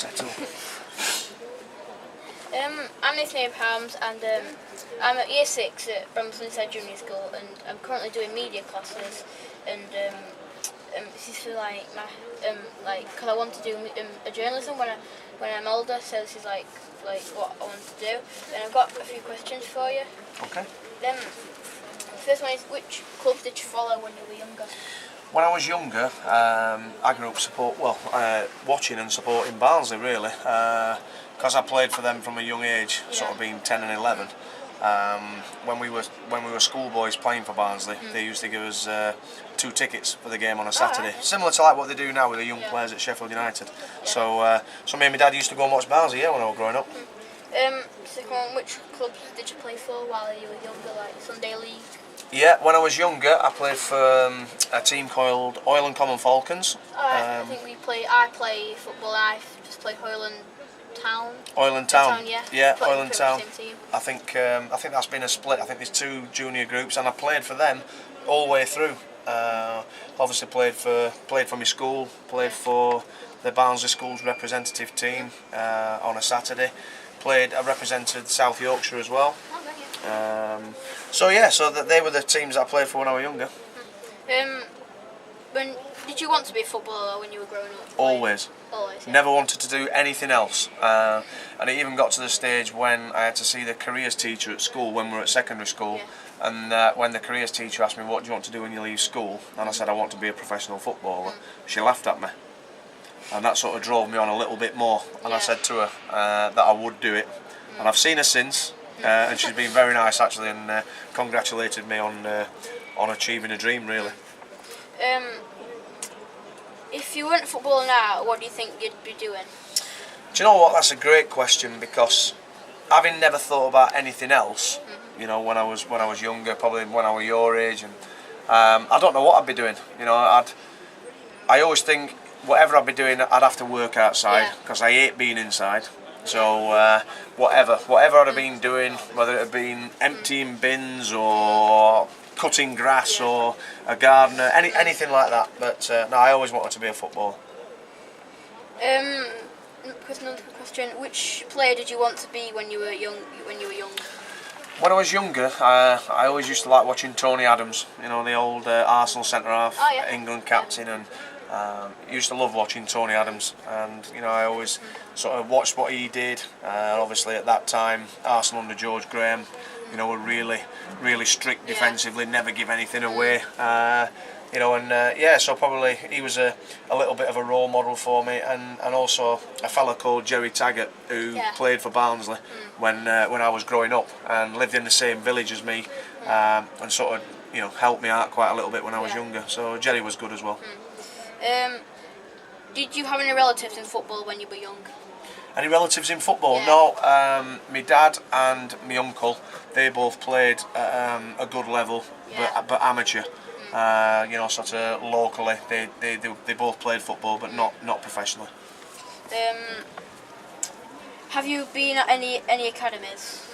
settle. I'm Nathan Abrahams, and I'm at Year 6 at Bramley Inside Junior School, and I'm currently doing media classes. And this is for like my because I want to do a journalism when I'm older. So this is like what I want to do. And I've got a few questions for you. Okay. First one is, which clubs did you follow when you were younger? When I was younger, I grew up watching and supporting Barnsley really, because I played for them from a young age, sort of being 10 and 11. When we were schoolboys playing for Barnsley, they used to give us 2 tickets for the game on a Saturday, similar to like what they do now with the young players at Sheffield United. So me and my dad used to go and watch Barnsley when I was growing up. Second one, which clubs did you play for while you were younger, like Sunday League? Yeah, when I was younger, I played for a team called Oil and Common Falcons. I think I play football. I just play Hoyland Town. Oil Town, yeah, Oil Town. Team. I think that's been a split. I think there's 2 junior groups, and I played for them all the way through. Obviously played for my school, played for the Barnsley Schools representative team on a Saturday. I represented South Yorkshire as well. So they were the teams that I played for when I was younger. When did you want to be a footballer when you were growing up? Always. Always. Yeah. Never wanted to do anything else. And it even got to the stage when I had to see the careers teacher at school when we were at secondary school. Yeah. And when the careers teacher asked me, what do you want to do when you leave school? And I said, I want to be a professional footballer. She laughed at me. And that sort of drove me on a little bit more. And I said to her that I would do it. And I've seen her since. And she's been very nice actually, and congratulated me on achieving a dream really. If you weren't a footballer now, what do you think you'd be doing? Do you know what? That's a great question, because having never thought about anything else, you know, when I was younger, probably when I was your age, and I don't know what I'd be doing. You know, I always think whatever I'd be doing, I'd have to work outside because I hate being inside. So whatever I'd have been doing, whether it had been emptying bins or cutting grass or a gardener, anything like that. But no, I always wanted to be a footballer. Another question: which player did you want to be when you were young? When I was younger, I always used to like watching Tony Adams. You know, the old Arsenal centre half, England captain, and used to love watching Tony Adams. And you know, I always sort of watched what he did. Obviously, at that time, Arsenal under George Graham, you know, were really strict defensively, never give anything away. You know, and so probably he was a little bit of a role model for me, and also a fella called Jerry Taggart who played for Barnsley when I was growing up and lived in the same village as me, and sort of, you know, helped me out quite a little bit when I was younger. So Jerry was good as well. Did you have any relatives in football when you were young? Any relatives in football? No. My dad and my uncle, they both played at a good level, but amateur. You know, sort of locally. They both played football, but not professionally. Have you been at any academies?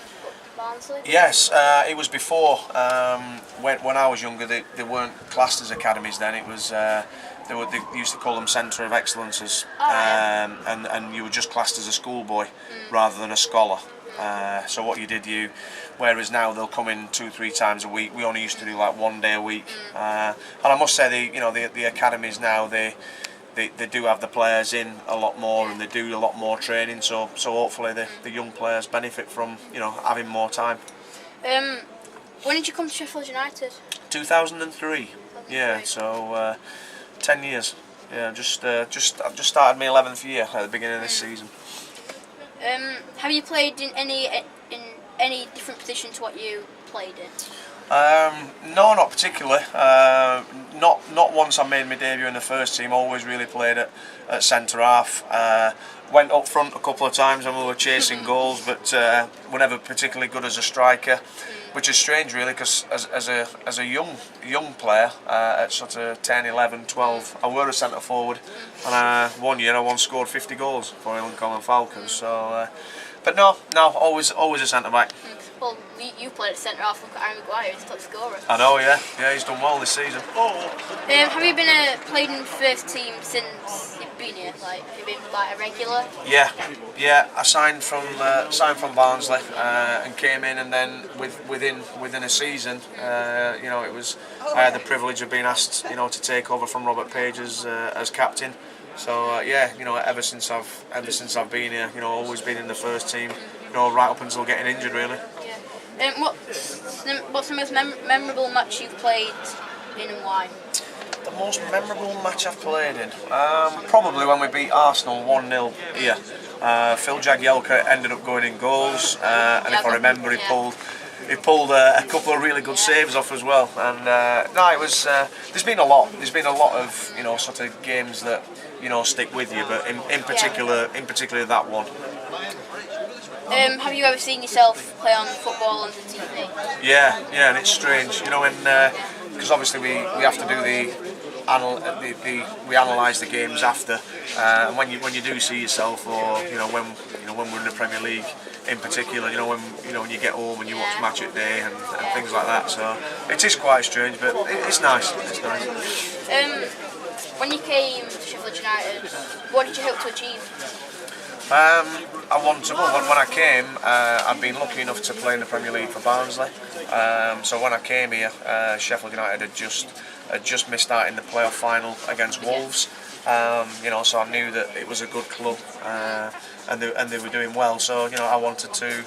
Barnsley? Yes, it was before. When I was younger, they weren't classed as academies then. It was they used to call them Centre of Excellences, and you were just classed as a schoolboy rather than a scholar. So what you did, whereas now they'll come in 2-3 times a week. We only used to do like 1 day a week. And I must say, the academies now, they do have the players in a lot more, and they do a lot more training. So hopefully the young players benefit from, you know, having more time. When did you come to Sheffield United? 2003. Yeah, so 10 years. Yeah, I've just started my 11th year at the beginning of this season. Have you played in any different position to what you played in? No, not particularly. Not once I made my debut in the first team. Always really played at centre half. Went up front a couple of times when we were chasing goals, but were never particularly good as a striker, which is strange really, because as a young player at sort of 10, 11, 12, I were a centre forward, and 1 year I once scored 50 goals for Oil and Common Falcons. So, but no, always a centre back. Well, you played at centre half. Look at Aaron Maguire, he's a top scorer. I know, yeah, he's done well this season. Have you been played in first team since been here? Like, have you been like a regular? Yeah. I signed from Barnsley and came in, and then within a season, it was I had the privilege of being asked, to take over from Robert Page as captain. So ever since I've been here, always been in the first team, right up until getting injured, really. Yeah. What's the most memorable match you've played in, and why? The most memorable match I've played in? Probably when we beat Arsenal 1-0 here. Phil Jagielka ended up going in goals, and if I remember, he pulled a couple of really good saves off as well. And it was. There's been a lot of sort of games that stick with you, but in particular that one. Have you ever seen yourself play on football on the TV? Yeah, and it's strange, because obviously we have to do we analyse the games after, and when you do see yourself, or when we're in the Premier League in particular, when you get home and you watch Match at Day and things like that. So it is quite strange, but it's nice. It's nice. When you came to Sheffield United, what did you hope to achieve? I wanted to. When I came, I'd been lucky enough to play in the Premier League for Barnsley. So when I came here, Sheffield United had just missed out in the playoff final against Wolves. So I knew that it was a good club, and they were doing well. So I wanted to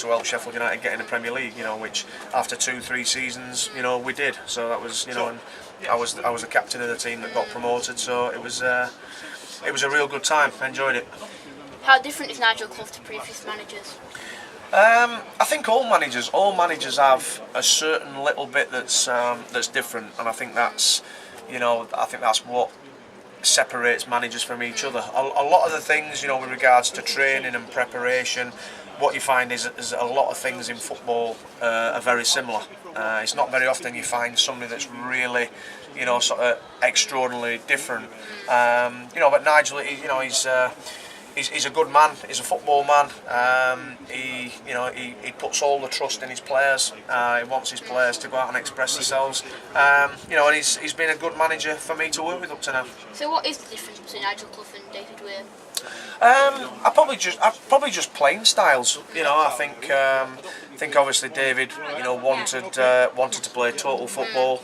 help Sheffield United get in the Premier League. Which after 2-3 seasons, we did. So that was and I was the captain of the team that got promoted. So it was a real good time. I enjoyed it. How different is Nigel Clough to previous managers? I think all managers have a certain little bit that's different, and I think that's what separates managers from each other. A lot of the things, with regards to training and preparation, what you find is a lot of things in football are very similar. It's not very often you find somebody that's really, sort of extraordinarily different. But Nigel, he's a good man. He's a football man. He puts all the trust in his players. He wants his players to go out and express themselves. And he's been a good manager for me to work with up to now. So what is the difference between Nigel Clough and David Weir? I probably just playing styles. I think obviously David, wanted to play total football.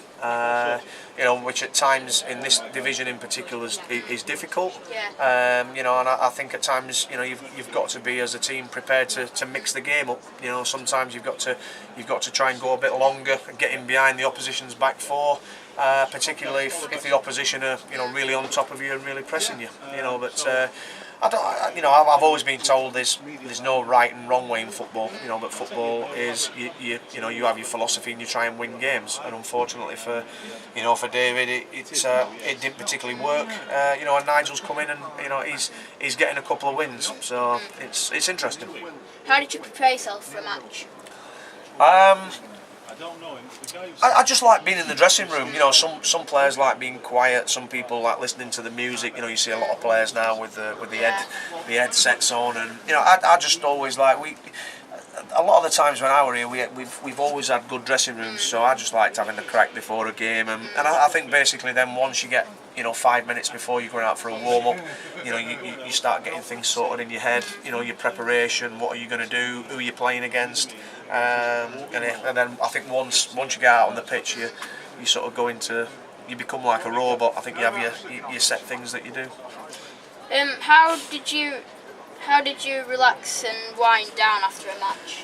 Which at times in this division in particular is difficult. And I think at times you've got to be, as a team, prepared to mix the game up. Sometimes you've got to try and go a bit longer and get in behind the opposition's back four. Particularly if the opposition are really on top of you and really pressing you. But I've always been told there's no right and wrong way in football. But football is you have your philosophy and you try and win games. And unfortunately for David, it didn't particularly work. And Nigel's come in and he's getting a couple of wins. So it's interesting. How did you prepare yourself for a match? I just like being in the dressing room. Some players like being quiet. Some people like listening to the music. You see a lot of players now with the headsets on, and I just always like a lot of the times when I were here, we've always had good dressing rooms. So I just liked having the crack before a game, and I think basically then once you get 5 minutes before you're going out for a warm up, you start getting things sorted in your head. Your preparation, what are you going to do, who are you playing against. And then I think once you get out on the pitch, you sort of you become like a robot. I think you have your set things that you do. How did you relax and wind down after a match?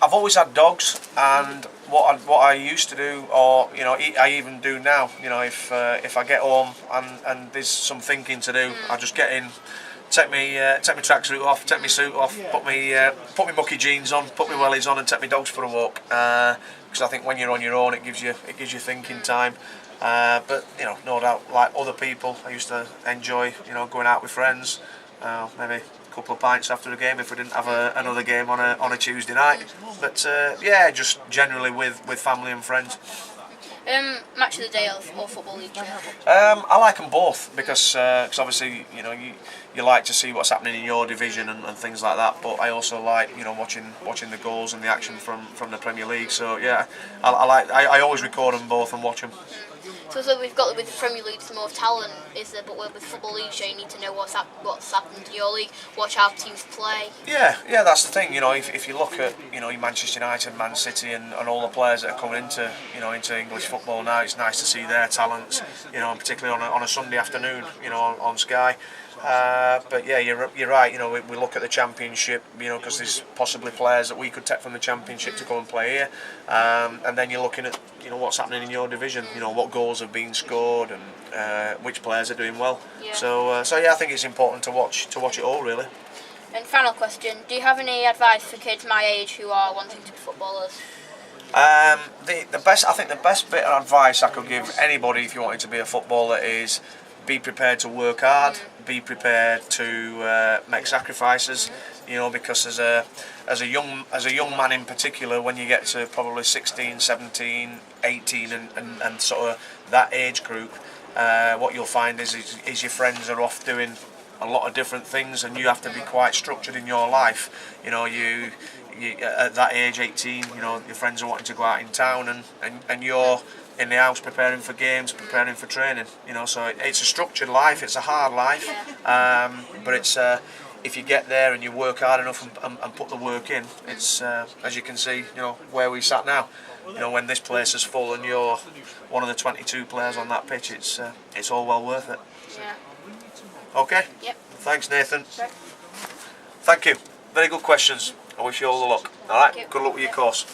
I've always had dogs, and what I used to do, or I even do now. If I get home and there's some thinking to do, I just get in. Take my tracksuit off, take my suit off, put my mucky jeans on, put my wellies on, and take my dogs for a walk. Because I think when you're on your own, it gives you thinking time. But no doubt, like other people, I used to enjoy going out with friends, maybe a couple of pints after a game if we didn't have another game on a Tuesday night. But just generally with family and friends. Match of the day or Football League? I like them both because obviously you like to see what's happening in your division and things like that. But I also like watching the goals and the action from the Premier League. So yeah, I always record them both and watch them. So we've got with the Premier League, some more talent, is there? But with Football League, you need to know what's happened in your league, watch how teams play. Yeah, that's the thing. If you look at your Manchester United, Man City, and all the players that are coming into English football now, it's nice to see their talents. And particularly on a Sunday afternoon, on Sky. But yeah, you're right. We look at the Championship, because there's possibly players that we could take from the Championship to come and play here, and then you're looking at what's happening in your division. What goals have been scored and which players are doing well. Yeah. So yeah, I think it's important to watch it all, really. And final question: do you have any advice for kids my age who are wanting to be footballers? I think the best bit of advice I could give anybody if you wanted to be a footballer is be prepared to work hard, be prepared to make sacrifices, because as a young man in particular, when you get to probably 16, 17, 18 and sort of that age group, what you'll find is your friends are off doing a lot of different things, and you have to be quite structured in your life. You at that age, 18, your friends are wanting to go out in town, and you're in the house preparing for games, preparing for training. So it's a structured life, it's a hard life, but it's if you get there and you work hard enough and put the work in, it's as you can see, where we sat now. When this place is full and you're one of the 22 players on that pitch, it's all well worth it. Yeah. Okay. Yep. Thanks, Nathan. Sure. Thank you. Very good questions. I wish you all the luck. All right. Good luck with your course.